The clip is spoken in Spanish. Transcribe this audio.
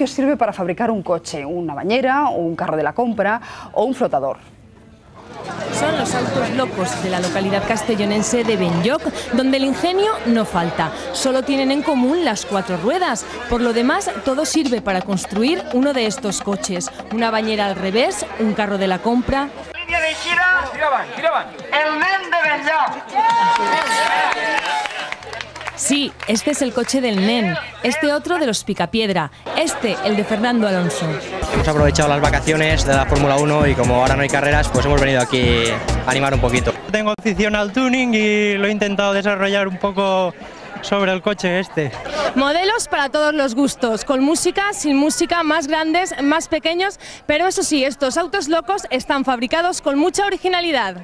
tecnología sirve para fabricar un coche, una bañera, o un carro de la compra o un flotador. Son los autos locos de la localidad castellonense de Benlloc, donde el ingenio no falta. Solo tienen en común las 4 ruedas. Por lo demás, todo sirve para construir uno de estos coches. Una bañera al revés, un carro de la compra. Línea de giraban. El nen de Benlloc. Sí, este es el coche del nen, este otro de los Picapiedra, este el de Fernando Alonso. Hemos aprovechado las vacaciones de la Fórmula 1 y como ahora no hay carreras, pues hemos venido aquí a animar un poquito. Tengo afición al tuning y lo he intentado desarrollar un poco sobre el coche este. Modelos para todos los gustos, con música, sin música, más grandes, más pequeños, pero eso sí, estos autos locos están fabricados con mucha originalidad.